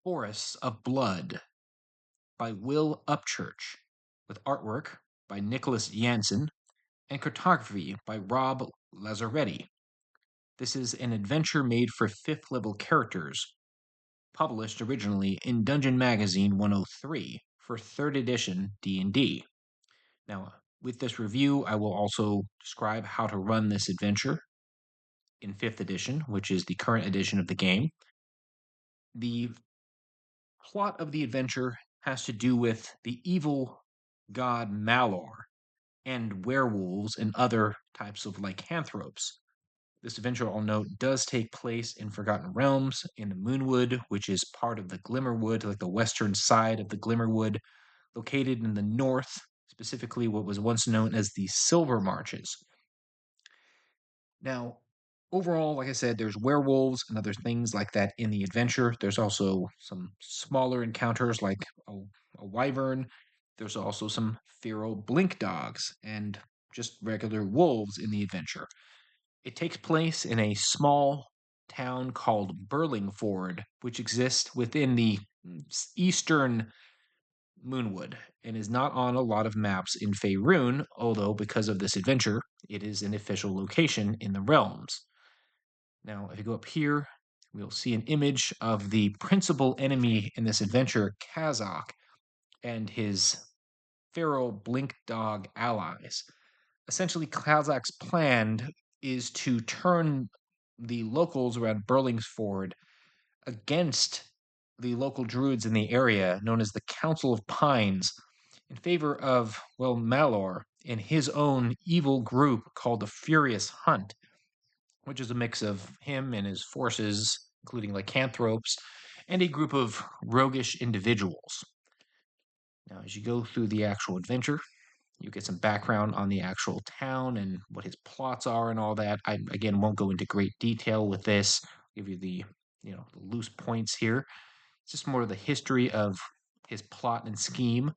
Forests of Blood by Will Upchurch, with artwork by Nicholas Jansen and cartography by Rob Lazzaretti. This is an adventure made for 5th level characters, published originally in Dungeon Magazine 103 for 3rd edition D&D. Now, with this review, I will also describe how to run this adventure in 5th edition, which is the current edition of the game. The plot of the adventure has to do with the evil god Malor and werewolves and other types of lycanthropes. This adventure, I'll note, does take place in Forgotten Realms in the Moonwood, which is part of the Glimmerwood, like the western side of the Glimmerwood, located in the north, specifically what was once known as the Silver Marches. Now, overall, like I said, there's werewolves and other things like that in the adventure. There's also some smaller encounters like a wyvern. There's also some feral blink dogs and just regular wolves in the adventure. It takes place in a small town called Burlingford, which exists within the eastern Moonwood and is not on a lot of maps in Faerun, although because of this adventure, it is an official location in the realms. Now, if you go up here, we'll see an image of the principal enemy in this adventure, Kazakh, and his feral blink dog allies. Essentially, Kazakh's plan is to turn the locals around Burlingsford against the local druids in the area, known as the Council of Pines, in favor of, well, Malor and his own evil group called the Furious Hunt, which is a mix of him and his forces, including lycanthropes, and a group of roguish individuals. Now, as you go through the actual adventure, you get some background on the actual town and what his plots are and all that. I again won't go into great detail with this. I'll give you the loose points here. It's just more of the history of his plot and scheme.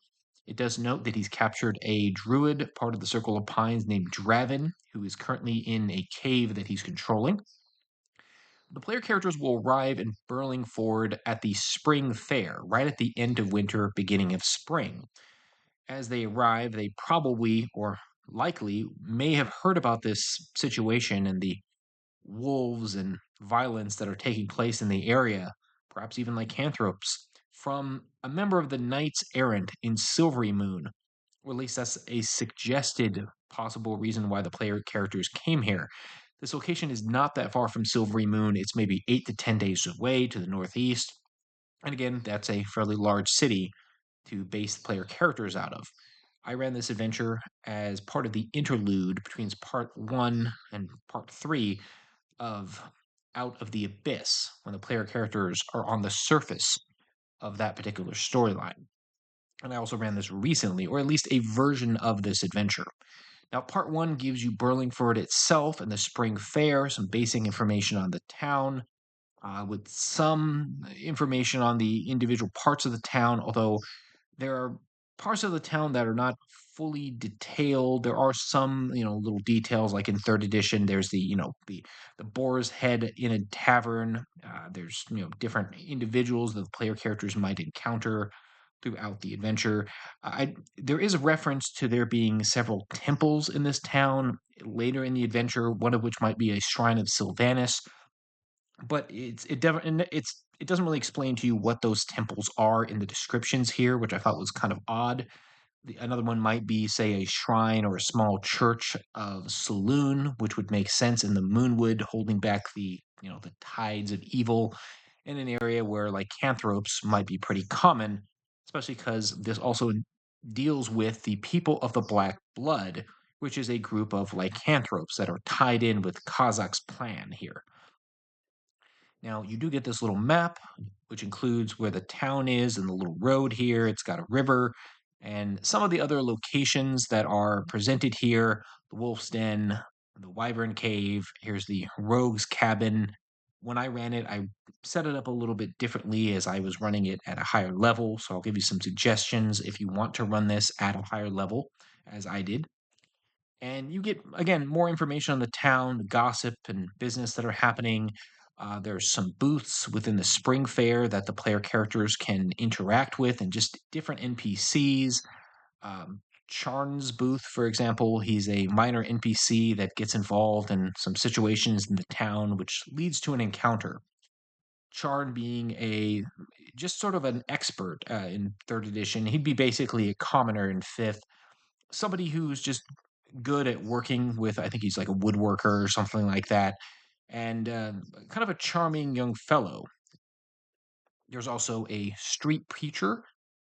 It does note that he's captured a druid, part of the Circle of Pines, named Draven, who is currently in a cave that he's controlling. The player characters will arrive in Burlingford at the spring fair, right at the end of winter, beginning of spring. As they arrive, they probably or likely may have heard about this situation and the wolves and violence that are taking place in the area, perhaps even lycanthropes, from a member of the Knights Errant in Silvery Moon. Or at least that's a suggested possible reason why the player characters came here. This location is not that far from Silvery Moon. It's maybe 8 to 10 days away to the northeast. And again, that's a fairly large city to base the player characters out of. I ran this adventure as part of the interlude between part 1 and part 3 of Out of the Abyss, when the player characters are on the surface of that particular storyline. And I also ran this recently, or at least a version of this adventure. Now, part 1 gives you Burlingford itself and the spring fair, some basic information on the town, with some information on the individual parts of the town, although there are parts of the town that are not fully detailed. There are some, little details like in 3rd edition. There's the Boar's Head in a tavern. There's different individuals that the player characters might encounter throughout the adventure. There is a reference to there being several temples in this town later in the adventure. One of which might be a shrine of Sylvanus, but it doesn't really explain to you what those temples are in the descriptions here, which I thought was kind of odd. Another one might be, say, a shrine or a small church of Saloon, which would make sense in the Moonwood, holding back the tides of evil in an area where lycanthropes might be pretty common, especially because this also deals with the people of the Black Blood, which is a group of lycanthropes that are tied in with Kazakh's plan here. Now, you do get this little map, which includes where the town is and the little road here. It's got a river and some of the other locations that are presented here: the Wolf's Den, the Wyvern Cave. Here's the Rogue's Cabin. When I ran it, I set it up a little bit differently as I was running it at a higher level. So I'll give you some suggestions if you want to run this at a higher level, as I did. And you get, again, more information on the town, the gossip and business that are happening. There's some booths within the Spring Fair that the player characters can interact with, and just different NPCs. Charn's booth, for example, he's a minor NPC that gets involved in some situations in the town, which leads to an encounter. Charn being a just sort of an expert in third edition. He'd be basically a commoner in fifth, somebody who's just good at working with, I think he's like a woodworker or something like that, and kind of a charming young fellow. There's also a street preacher.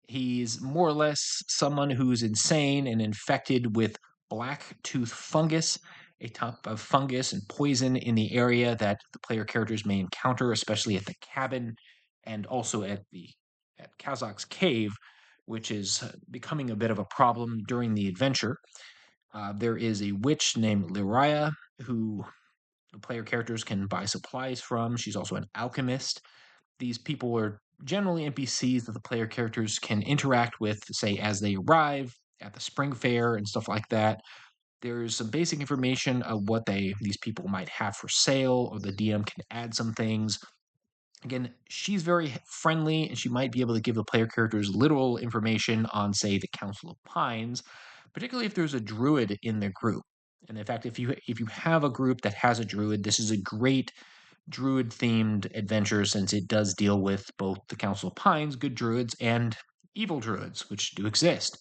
He's more or less someone who's insane and infected with black tooth fungus, a type of fungus and poison in the area that the player characters may encounter, especially at the cabin and also at Kazak's cave, which is becoming a bit of a problem during the adventure. There is a witch named Lyria who the player characters can buy supplies from. She's also an alchemist. These people are generally NPCs that the player characters can interact with, say, as they arrive at the spring fair and stuff like that. There's some basic information of what these people might have for sale, or the DM can add some things. Again, she's very friendly, and she might be able to give the player characters literal information on, say, the Council of Pines, particularly if there's a druid in the group. And in fact, if you have a group that has a druid, this is a great druid themed adventure, since it does deal with both the Council of Pines, good druids, and evil druids, which do exist,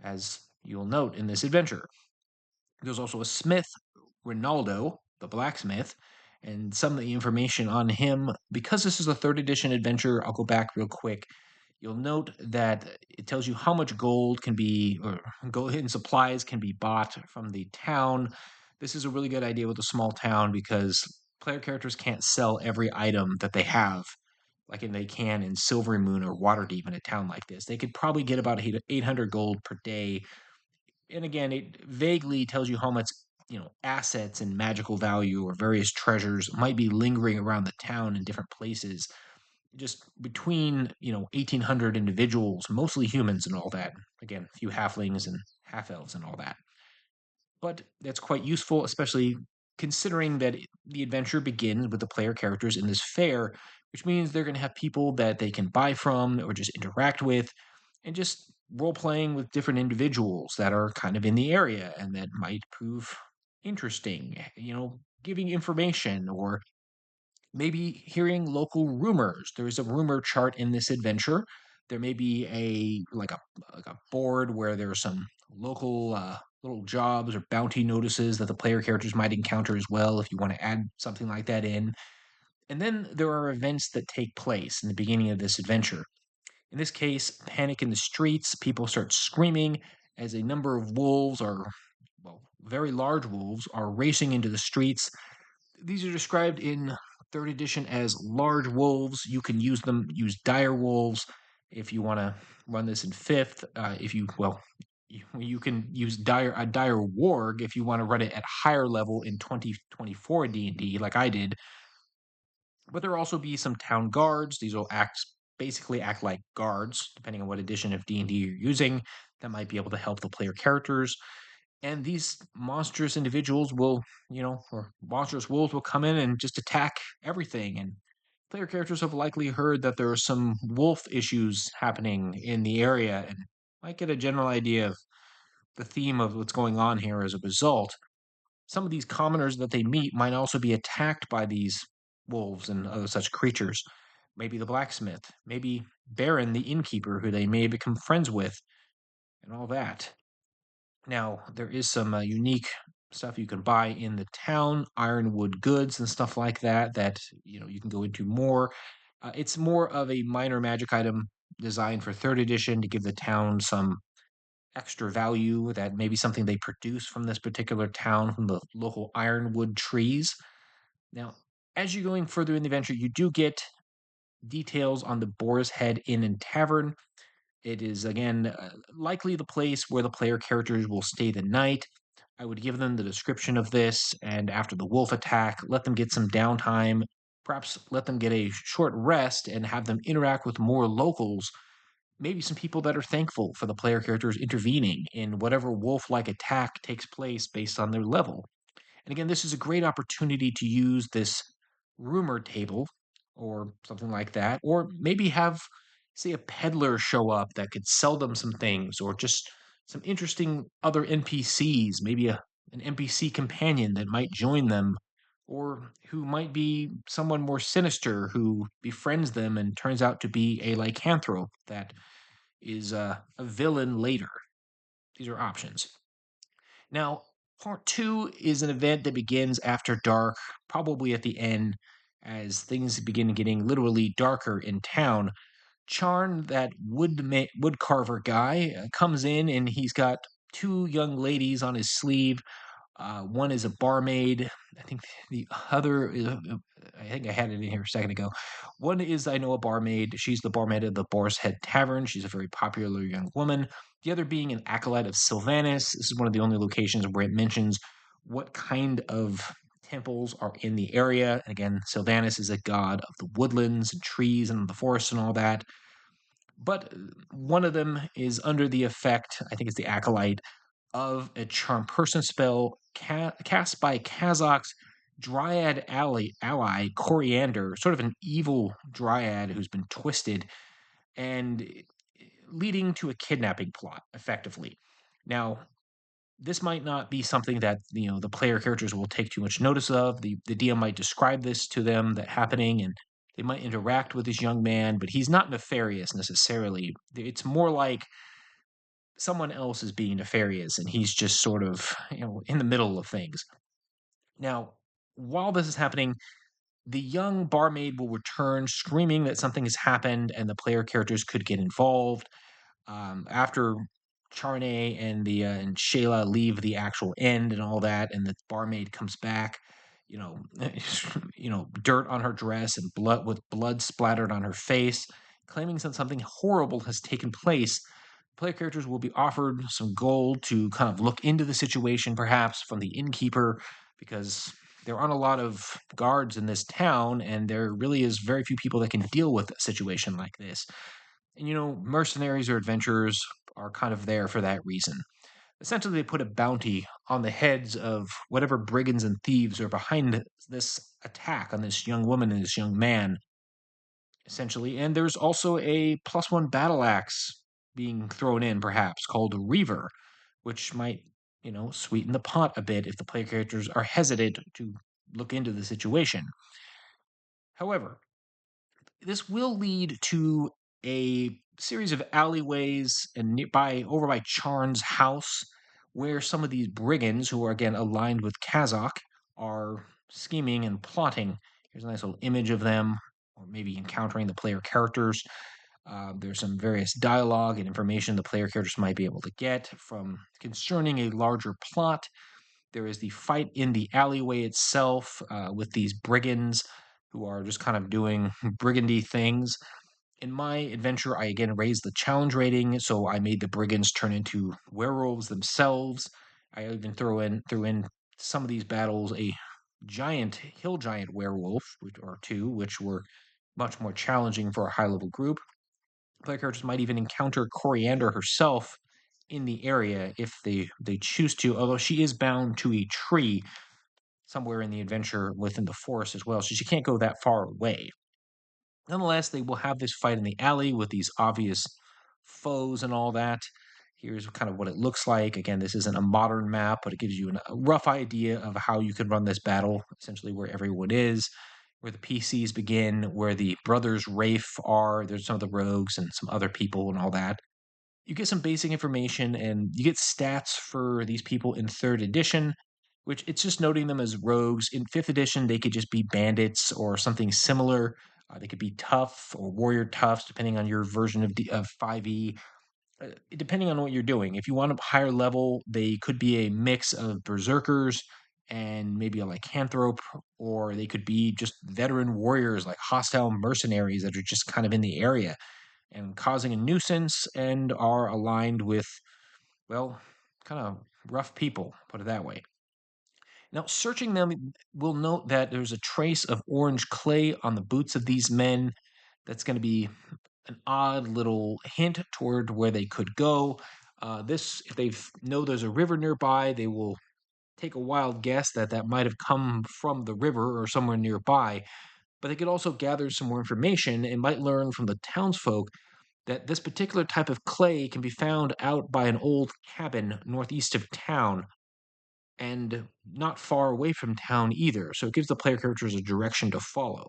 as you'll note in this adventure. There's also a smith, Ronaldo, the blacksmith, and some of the information on him. Because this is a third edition adventure, I'll go back real quick. You'll note that it tells you how much gold can be, or gold and supplies can be bought from the town. This is a really good idea with a small town, because player characters can't sell every item that they have like they can in Silvery Moon or Waterdeep in a town like this. They could probably get about 800 gold per day. And again, it vaguely tells you how much, assets and magical value or various treasures might be lingering around the town in different places, just between 1,800 individuals, mostly humans and all that. Again, a few halflings and half elves and all that. But that's quite useful, especially considering that the adventure begins with the player characters in this fair, which means they're going to have people that they can buy from or just interact with, and just role playing with different individuals that are kind of in the area and that might prove interesting, giving information, or maybe hearing local rumors. There is a rumor chart in this adventure. There may be a board where there are some local little jobs or bounty notices that the player characters might encounter as well, if you want to add something like that in. And then there are events that take place in the beginning of this adventure. In this case, panic in the streets. People start screaming as a number of wolves, or well, very large wolves, are racing into the streets. These are described in third edition as large wolves. You can use dire wolves if you want to run this in fifth. If you well, you can use a dire warg if you want to run it at higher level in 2024 D&D, like I did. But there will also be some town guards. These will basically act like guards, depending on what edition of D&D you're using, that might be able to help the player characters. And these monstrous individuals will, or monstrous wolves will come in and just attack everything. And player characters have likely heard that there are some wolf issues happening in the area, and might get a general idea of the theme of what's going on here as a result. Some of these commoners that they meet might also be attacked by these wolves and other such creatures. Maybe the blacksmith, maybe Baron, the innkeeper, who they may become friends with, and all that. Now, there is some unique stuff you can buy in the town, ironwood goods and stuff like that, that you can go into more. It's more of a minor magic item designed for third edition to give the town some extra value, that maybe something they produce from this particular town, from the local ironwood trees. Now, as you're going further in the adventure, you do get details on the Boar's Head Inn and Tavern. It is, again, likely the place where the player characters will stay the night. I would give them the description of this, and after the wolf attack, let them get some downtime, perhaps let them get a short rest, and have them interact with more locals, maybe some people that are thankful for the player characters intervening in whatever wolf like attack takes place based on their level. And again, this is a great opportunity to use this rumor table or something like that, or maybe have, say, a peddler show up that could sell them some things, or just some interesting other NPCs, maybe an NPC companion that might join them, or who might be someone more sinister who befriends them and turns out to be a lycanthrope that is a villain later. These are options. Now, part two is an event that begins after dark, probably at the end, as things begin getting literally darker in town. Charn, that wood carver guy, comes in and he's got two young ladies on his sleeve. One is a barmaid. I think the other, I think I had it in here a second ago. One is, I know, a barmaid. She's the barmaid of the Boar's Head Tavern. She's a very popular young woman. The other being an acolyte of Sylvanas. This is one of the only locations where it mentions what kind of temples are in the area. Again, Sylvanas is a god of the woodlands and trees and the forest and all that. But one of them is under the effect, I think it's the acolyte, of a charm person spell cast by Kazak's dryad ally, Coriander, sort of an evil dryad who's been twisted and leading to a kidnapping plot, effectively. Now, this might not be something that the player characters will take too much notice of. The DM might describe this to them that happening, and they might interact with this young man, but he's not nefarious necessarily. It's more like someone else is being nefarious and he's just sort of in the middle of things. Now, while this is happening, the young barmaid will return screaming that something has happened and the player characters could get involved. After Charney and Shayla leave the actual end and all that, and the barmaid comes back, you know, dirt on her dress and blood splattered on her face, claiming that something horrible has taken place. Player characters will be offered some gold to kind of look into the situation, perhaps from the innkeeper, because there aren't a lot of guards in this town, and there really is very few people that can deal with a situation like this. And mercenaries or adventurers are kind of there for that reason. Essentially, they put a bounty on the heads of whatever brigands and thieves are behind this attack on this young woman and this young man, essentially. And there's also a +1 battle axe being thrown in, perhaps, called a Reaver, which might, sweeten the pot a bit if the player characters are hesitant to look into the situation. However, this will lead to a series of alleyways and nearby over by Charn's house, where some of these brigands, who are again aligned with Kazakh, are scheming and plotting. Here's a nice little image of them, or maybe encountering the player characters. There's some various dialogue and information the player characters might be able to get from concerning a larger plot. There is the fight in the alleyway itself with these brigands who are just kind of doing brigandy things. In my adventure, I again raised the challenge rating, so I made the brigands turn into werewolves themselves. I even threw in some of these battles a giant hill giant werewolf, or two, which were much more challenging for a high level group. Player characters might even encounter Coriander herself in the area if they choose to, although she is bound to a tree somewhere in the adventure within the forest as well, so she can't go that far away. Nonetheless, they will have this fight in the alley with these obvious foes and all that. Here's kind of what it looks like. Again, this isn't a modern map, but it gives you a rough idea of how you can run this battle, essentially where everyone is, where the PCs begin, where the brothers Rafe are. There's some of the rogues and some other people and all that. You get some basic information and you get stats for these people in third edition, which it's just noting them as rogues. In fifth edition, they could just be bandits or something similar. They could be tough or warrior toughs, depending on your version of 5e. Depending on what you're doing. If you want a higher level, they could be a mix of berserkers and maybe a lycanthrope, or they could be just veteran warriors like hostile mercenaries that are just kind of in the area and causing a nuisance and are aligned with, well, kind of rough people, put it that way. Now, searching them, we'll note that there's a trace of orange clay on the boots of these men. That's going to be an odd little hint toward where they could go. If they know there's a river nearby, they will take a wild guess that that might have come from the river or somewhere nearby, but they could also gather some more information and might learn from the townsfolk that this particular type of clay can be found out by an old cabin northeast of town and not far away from town either. So it gives the player characters a direction to follow.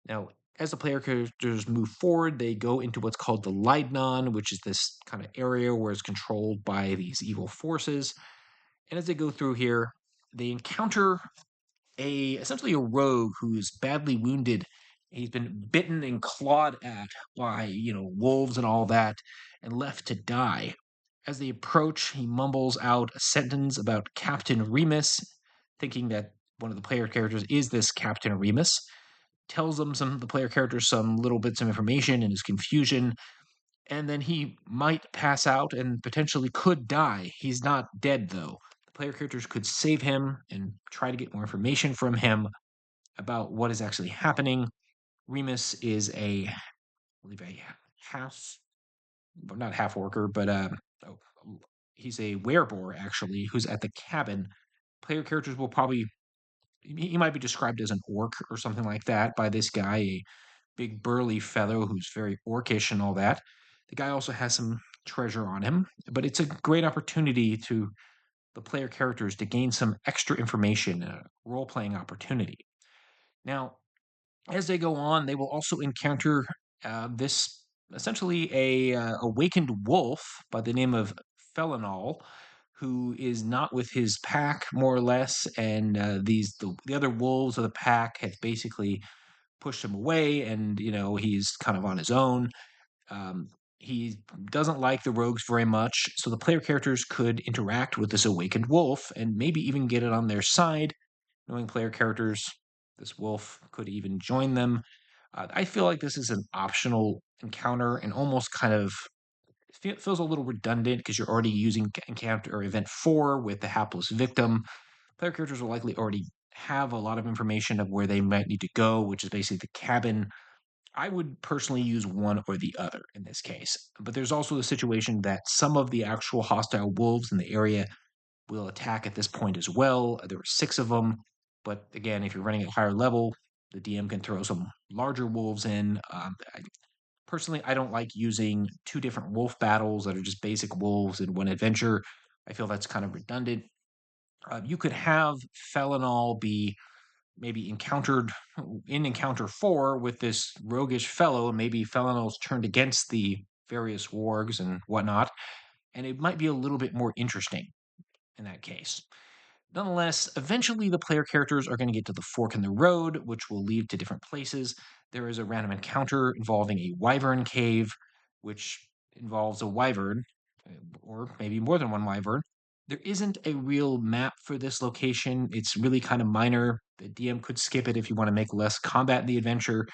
Now, as the player characters move forward, they go into what's called the Lydnon, which is this kind of area where it's controlled by these evil forces. And as they go through here, they encounter a essentially a rogue who's badly wounded. He's been bitten and clawed at by, wolves and all that, and left to die. As they approach, he mumbles out a sentence about Captain Remus, thinking that one of the player characters is this Captain Remus. Tells them the player characters some little bits of information in his confusion, and then he might pass out and potentially could die. He's not dead though. The player characters could save him and try to get more information from him about what is actually happening. Remus is I believe a half, well, not half worker, but oh, he's a werebore actually, who's at the cabin. Player characters will probably he might be described as an orc or something like that by this guy, a big burly fellow who's very orcish and all that. The guy also has some treasure on him, but it's a great opportunity to the player characters to gain some extra information, a role playing opportunity. Now, as they go on, they will also encounter this essentially a awakened wolf by the name of Felinol, who is not with his pack more or less, and the other wolves of the pack have basically pushed him away, and he's kind of on his own. Um, he doesn't like the rogues very much, so the player characters could interact with this awakened wolf and maybe even get it on their side. Knowing player characters, this wolf could even join them. I feel like this is an optional encounter and almost kind of feels a little redundant because you're already using encounter or event 4 with the hapless victim. Player characters will likely already have a lot of information of where they might need to go, which is basically the cabin. I would personally use one or the other in this case. But there's also the situation that some of the actual hostile wolves in the area will attack at this point as well. There were 6 of them. But again, if you're running at higher level, the DM can throw some larger wolves in. Personally, I don't like using 2 different wolf battles that are just basic wolves in one adventure. I feel that's kind of redundant. You could have Felinol be maybe encountered in encounter 4 with this roguish fellow, and maybe Felinol's turned against the various wargs and whatnot, and it might be a little bit more interesting in that case. Nonetheless, eventually the player characters are going to get to the fork in the road, which will lead to different places. There is a random encounter involving a wyvern cave, which involves a wyvern, or maybe more than one wyvern. There isn't a real map for this location. It's really kind of minor. The DM could skip it if you want to make less combat in the adventure.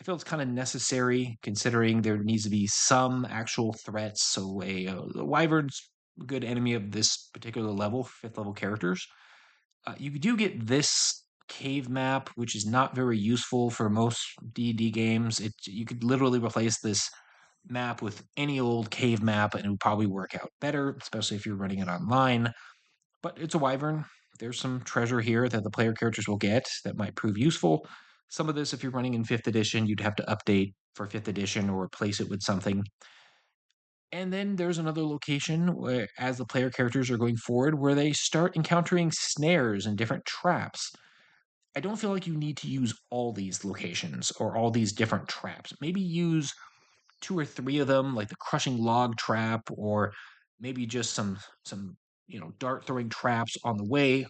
I feel it's kind of necessary considering there needs to be some actual threats. So a wyvern's a good enemy of this particular level, 5th level characters. You do get this cave map, which is not very useful for most D&D games. You could literally replace this map with any old cave map, and it would probably work out better, especially if you're running it online. But it's a wyvern. There's some treasure here that the player characters will get that might prove useful. Some of this, if you're running in 5th edition, you'd have to update for 5th edition or replace it with something. And then there's another location where, as the player characters are going forward, where they start encountering snares and different traps. I don't feel like you need to use all these locations or all these different traps. Maybe use 2 or 3 of them, like the crushing log trap, or maybe just some dart throwing traps on the way.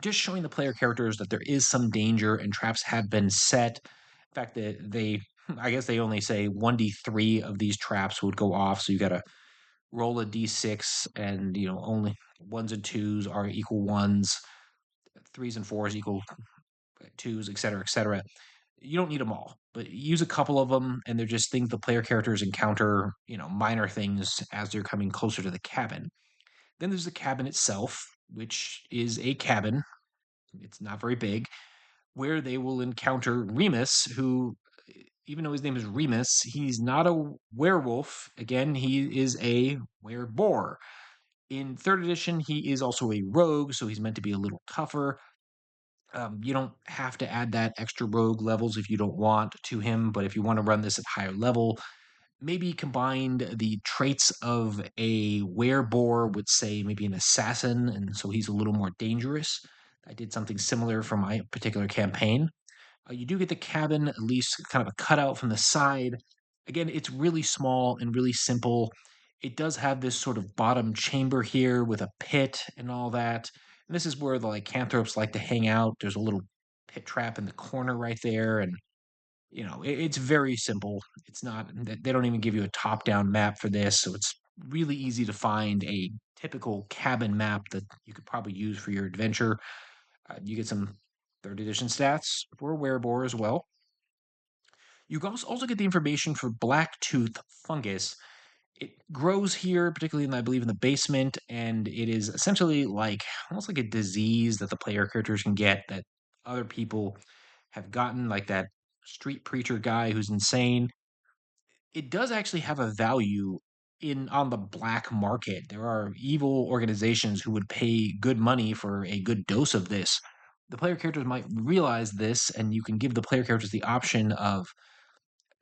Just showing the player characters that there is some danger and traps have been set. In fact, that I guess they only say 1d3 of these traps would go off, so you got to roll a d6, and only ones and twos are equal ones, threes and fours equal twos, etc., etc. You don't need them all, but use a couple of them, and they're just things the player characters encounter, minor things as they're coming closer to the cabin. Then there's the cabin itself, which is a cabin. It's not very big, where they will encounter Remus, who, even though his name is Remus, he's not a werewolf. Again, he is a werebore. In third edition, he is also a rogue, so he's meant to be a little tougher. You don't have to add that extra rogue levels if you don't want to him, but if you want to run this at higher level, maybe combined the traits of a werebore with, say, maybe an assassin, and so he's a little more dangerous. I did something similar for my particular campaign. You do get the cabin, at least kind of a cutout from the side. Again, it's really small and really simple. It does have this sort of bottom chamber here with a pit and all that. And this is where the lycanthropes like to hang out. There's a little pit trap in the corner right there. And, it's very simple. It's not, they don't even give you a top down map for this. So it's really easy to find a typical cabin map that you could probably use for your adventure. You get some third edition stats for Werebore as well. You can also get the information for Blacktooth fungus. It grows here, particularly in, I believe, in the basement, and it is essentially like almost like a disease that the player characters can get that other people have gotten, like that street preacher guy who's insane. It does actually have a value in on the black market. There are evil organizations who would pay good money for a good dose of this. The player characters might realize this, and you can give the player characters the option of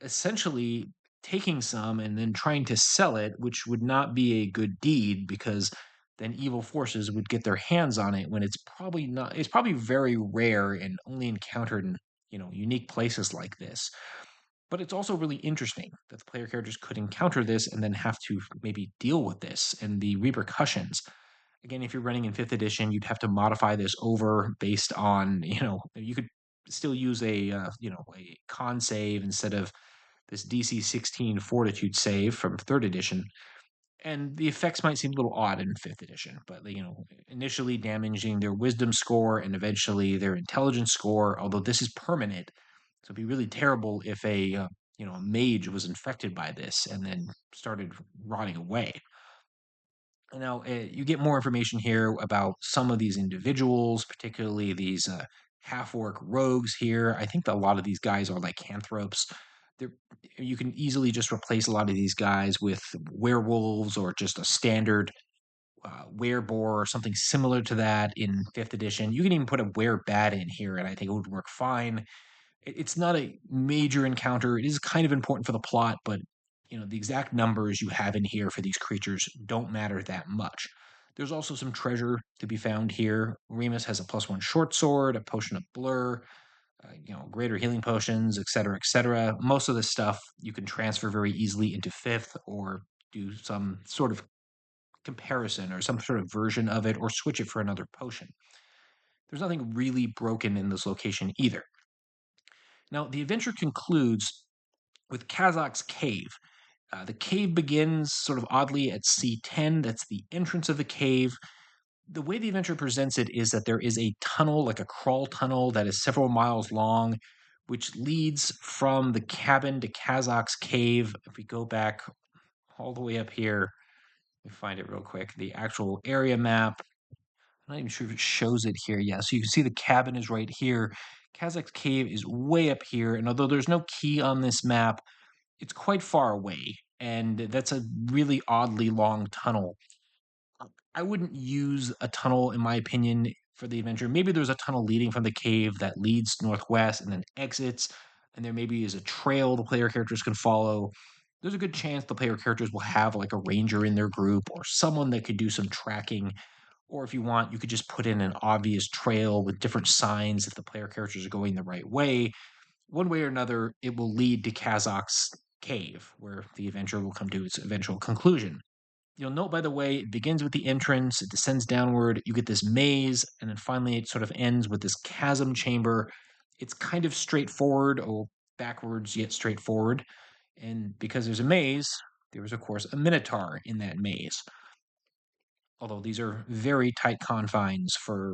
essentially taking some and then trying to sell it, which would not be a good deed because then evil forces would get their hands on it when it's probably not, it's probably very rare and only encountered in, unique places like this. But it's also really interesting that the player characters could encounter this and then have to maybe deal with this and the repercussions. Again, if you're running in fifth edition, you'd have to modify this over based on, you could still use a con save instead of this DC 16 fortitude save from third edition. And the effects might seem a little odd in fifth edition, but initially damaging their wisdom score and eventually their intelligence score, although this is permanent. So it'd be really terrible if a mage was infected by this and then started rotting away. Now, you get more information here about some of these individuals, particularly these half-orc rogues here. I think that a lot of these guys are lycanthropes. They're, you can easily just replace a lot of these guys with werewolves or just a standard werebore or something similar to that in 5th edition. You can even put a werebat in here, and I think it would work fine. It's not a major encounter. It is kind of important for the plot, but the exact numbers you have in here for these creatures don't matter that much. There's also some treasure to be found here. Remus has a +1 short sword, a potion of blur, greater healing potions, etc., etc. Most of this stuff you can transfer very easily into fifth or do some sort of comparison or some sort of version of it or switch it for another potion. There's nothing really broken in this location either. Now, the adventure concludes with Kazak's cave. The cave begins sort of oddly at C10. That's the entrance of the cave. The way the adventure presents it is that there is a tunnel, like a crawl tunnel, that is several miles long, which leads from the cabin to Kazak's cave. If we go back all the way up here, let me find it real quick. The actual area map. I'm not even sure if it shows it here. Yeah, so you can see the cabin is right here. Kazak's cave is way up here, and although there's no key on this map, it's quite far away, and that's a really oddly long tunnel. I wouldn't use a tunnel, in my opinion, for the adventure. Maybe there's a tunnel leading from the cave that leads northwest and then exits, and there maybe is a trail the player characters can follow. There's a good chance the player characters will have like a ranger in their group or someone that could do some tracking. Or if you want, you could just put in an obvious trail with different signs if the player characters are going the right way. One way or another, it will lead to Kazak's cave, where the adventure will come to its eventual conclusion. You'll note, by the way, it begins with the entrance, it descends downward, you get this maze, and then finally it sort of ends with this chasm chamber. It's kind of straightforward, or backwards yet straightforward. And because there's a maze, there is, of course, a minotaur in that maze. Although these are very tight confines for,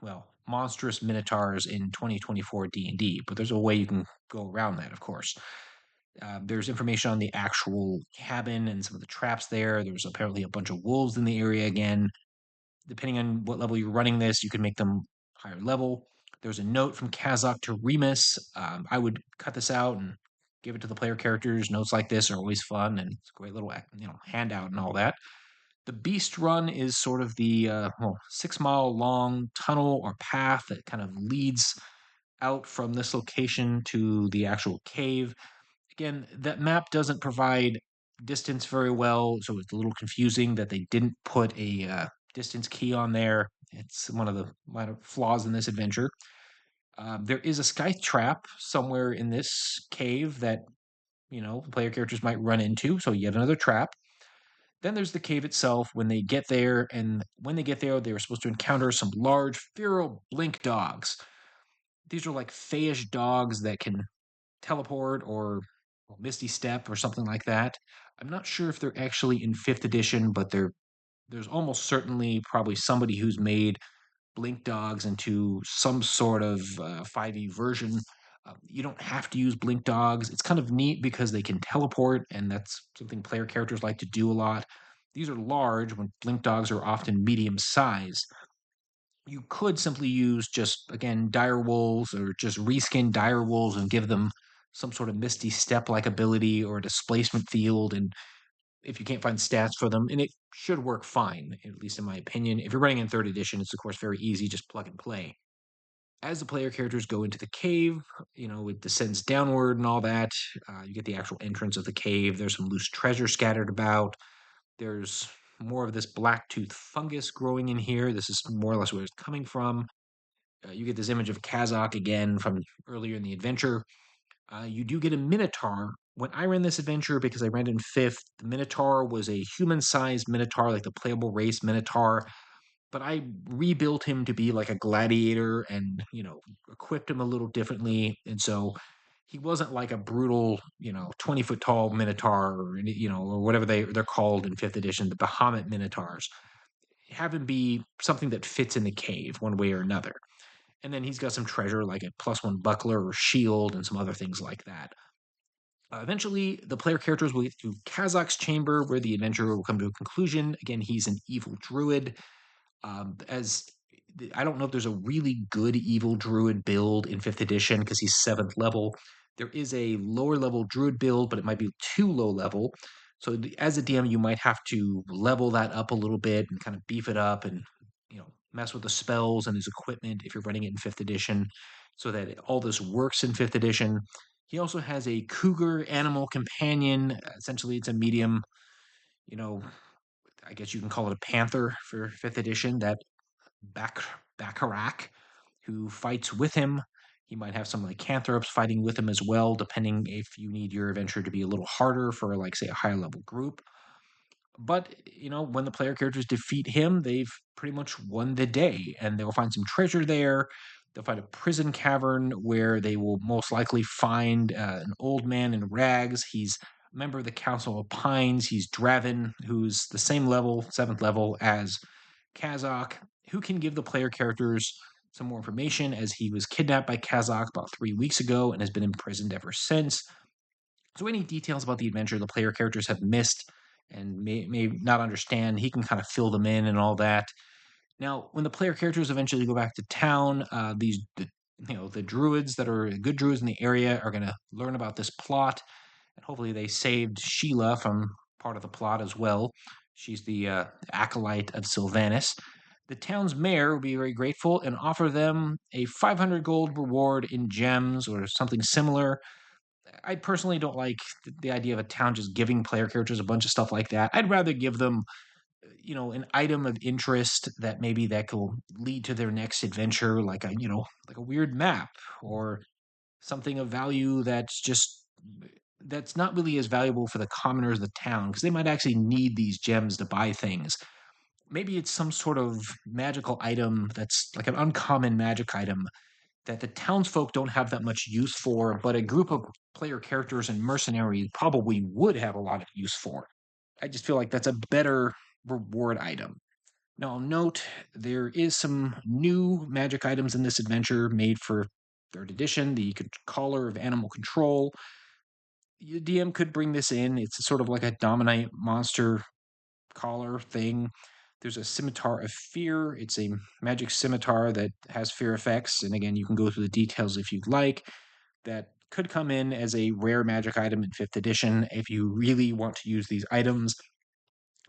well, monstrous minotaurs in 2024 D&D, but there's a way you can go around that, of course. There's information on the actual cabin and some of the traps there. There's apparently a bunch of wolves in the area again. Depending on what level you're running this, you can make them higher level. There's a note from Kazak to Remus. I would cut this out and give it to the player characters. Notes like this are always fun and it's a great little handout and all that. The Beast Run is sort of the 6 mile long tunnel or path that kind of leads out from this location to the actual cave. Again, that map doesn't provide distance very well, so it's a little confusing that they didn't put a distance key on there. It's one of the minor flaws in this adventure. There is a sky trap somewhere in this cave that player characters might run into, so yet another trap. Then there's the cave itself. When they get there, they were supposed to encounter some large feral blink dogs. These are like fayish dogs that can teleport or Misty Step or something like that. I'm not sure if they're actually in fifth edition, but there's almost certainly probably somebody who's made Blink Dogs into some sort of 5e version. You don't have to use Blink Dogs. It's kind of neat because they can teleport, and that's something player characters like to do a lot. These are large when Blink Dogs are often medium sized. You could simply use just, again, dire wolves or just reskin dire wolves and give them some sort of Misty Step like ability or a displacement field. And if you can't find stats for them, and it should work fine, at least in my opinion. If you're running in third edition, it's of course very easy, just plug and play. As the player characters go into the cave, it descends downward and all that. You get the actual entrance of the cave. There's some loose treasure scattered about. There's more of this black tooth fungus growing in here. This is more or less where it's coming from. You get this image of Kazakh again from earlier in the adventure. You do get a Minotaur. When I ran this adventure, because I ran it in fifth, the Minotaur was a human sized Minotaur, like the playable race Minotaur. But I rebuilt him to be like a gladiator and, equipped him a little differently. And so he wasn't like a brutal, 20-foot tall Minotaur or whatever they're called in fifth edition, the Bahamut Minotaurs. Have him be something that fits in the cave one way or another. And then he's got some treasure like a +1 buckler or shield and some other things like that. Eventually, the player characters will get to Kazakh's chamber, where the adventure will come to a conclusion. Again, he's an evil druid. As I don't know if there's a really good evil druid build in fifth edition because he's seventh level. There is a lower level druid build, but it might be too low level. So as a DM, you might have to level that up a little bit and kind of beef it up and mess with the spells and his equipment if you're running it in fifth edition, so that all this works in fifth edition. He also has a cougar animal companion. Essentially, it's a medium, you know, I guess you can call it a panther for fifth edition, that Bacharach, who fights with him. He might have some lycanthropes fighting with him as well, depending if you need your adventure to be a little harder for, like, say, a higher level group. But, when the player characters defeat him, they've pretty much won the day, and they'll find some treasure there. They'll find a prison cavern where they will most likely find an old man in rags. He's a member of the Council of Pines. He's Draven, who's the same level, seventh level, as Kazakh, who can give the player characters some more information, as he was kidnapped by Kazakh about 3 weeks ago and has been imprisoned ever since. So any details about the adventure the player characters have missed and may not understand, he can kind of fill them in and all that. Now, when the player characters eventually go back to town, the druids that are good druids in the area are going to learn about this plot, and hopefully they saved Sheila from part of the plot as well. She's the acolyte of Sylvanas. The town's mayor will be very grateful and offer them a 500 gold reward in gems or something similar. I personally don't like the idea of a town just giving player characters a bunch of stuff like that. I'd rather give them, an item of interest that maybe that will lead to their next adventure, like a weird map or something of value that's not really as valuable for the commoners of the town, because they might actually need these gems to buy things. Maybe it's some sort of magical item that's like an uncommon magic item that the townsfolk don't have that much use for, but a group of player characters and mercenaries probably would have a lot of use for. I just feel like that's a better reward item. Now, I'll note there is some new magic items in this adventure made for third edition, the Collar of Animal Control. The DM could bring this in. It's sort of like a Dominite monster collar thing. There's a Scimitar of Fear. It's a magic scimitar that has fear effects. And again, you can go through the details if you'd like. That could come in as a rare magic item in 5th edition if you really want to use these items.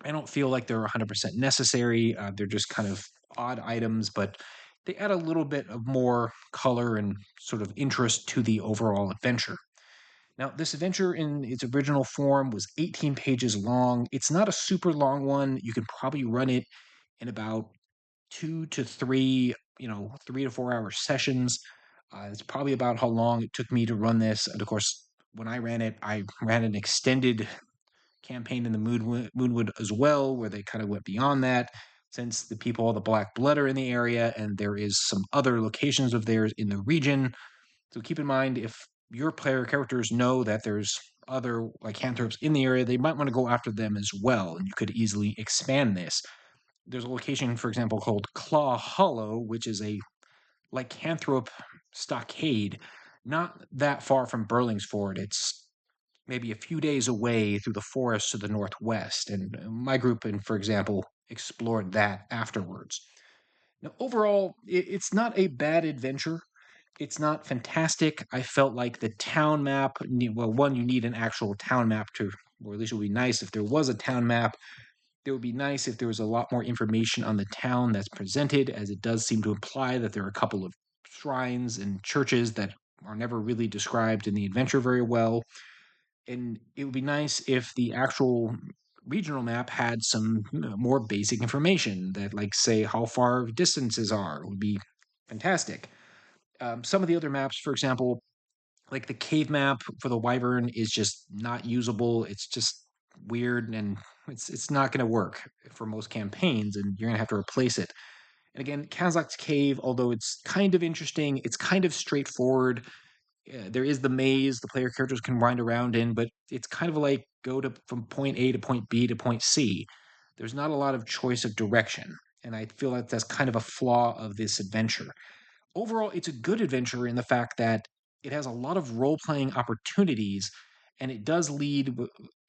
I don't feel like they're 100% necessary. They're just kind of odd items, but they add a little bit of more color and sort of interest to the overall adventure. Now, this adventure in its original form was 18 pages long. It's not a super long one. You can probably run it in about 2 to 3, 3 to 4 hour sessions. It's probably about how long it took me to run this. And of course, when I ran it, I ran an extended campaign in the Moonwood as well, where they kind of went beyond that. Since the people, the Black Blood, are in the area, and there is some other locations of theirs in the region. So keep in mind, if your player characters know that there's other lycanthropes in the area, they might want to go after them as well, and you could easily expand this. There's a location, for example, called Claw Hollow, which is a lycanthrope stockade, not that far from Burlingsford. It's maybe a few days away through the forest to the northwest. And my group, and for example, explored that afterwards. Now, overall, it's not a bad adventure. It's not fantastic. I felt like the town map, well, one, you need an actual town map to, or at least it would be nice if there was a town map. It would be nice if there was a lot more information on the town that's presented, as it does seem to imply that there are a couple of shrines and churches that are never really described in the adventure very well. And it would be nice if the actual regional map had some more basic information that, like, say, how far distances are would be fantastic. Some of the other maps, for example, like the cave map for the Wyvern, is just not usable. It's just weird, and it's not going to work for most campaigns, and you're going to have to replace it. And again, Kazak's Cave, although it's kind of interesting, it's kind of straightforward. There is the maze the player characters can wind around in, but it's kind of like go to from point A to point B to point C. There's not a lot of choice of direction, and I feel like that's kind of a flaw of this adventure. Overall, it's a good adventure in the fact that it has a lot of role playing opportunities, and it does lead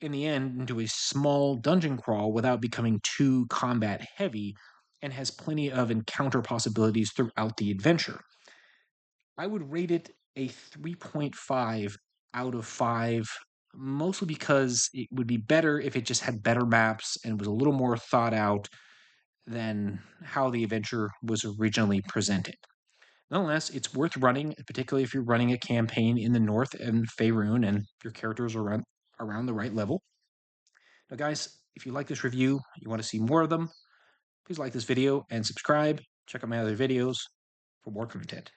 in the end into a small dungeon crawl without becoming too combat heavy, and has plenty of encounter possibilities throughout the adventure. I would rate it a 3.5 out of 5, mostly because it would be better if it just had better maps and was a little more thought out than how the adventure was originally presented. Nonetheless, it's worth running, particularly if you're running a campaign in the north and Faerun and your characters are around the right level. Now, guys, if you like this review, you want to see more of them, please like this video and subscribe. Check out my other videos for more content.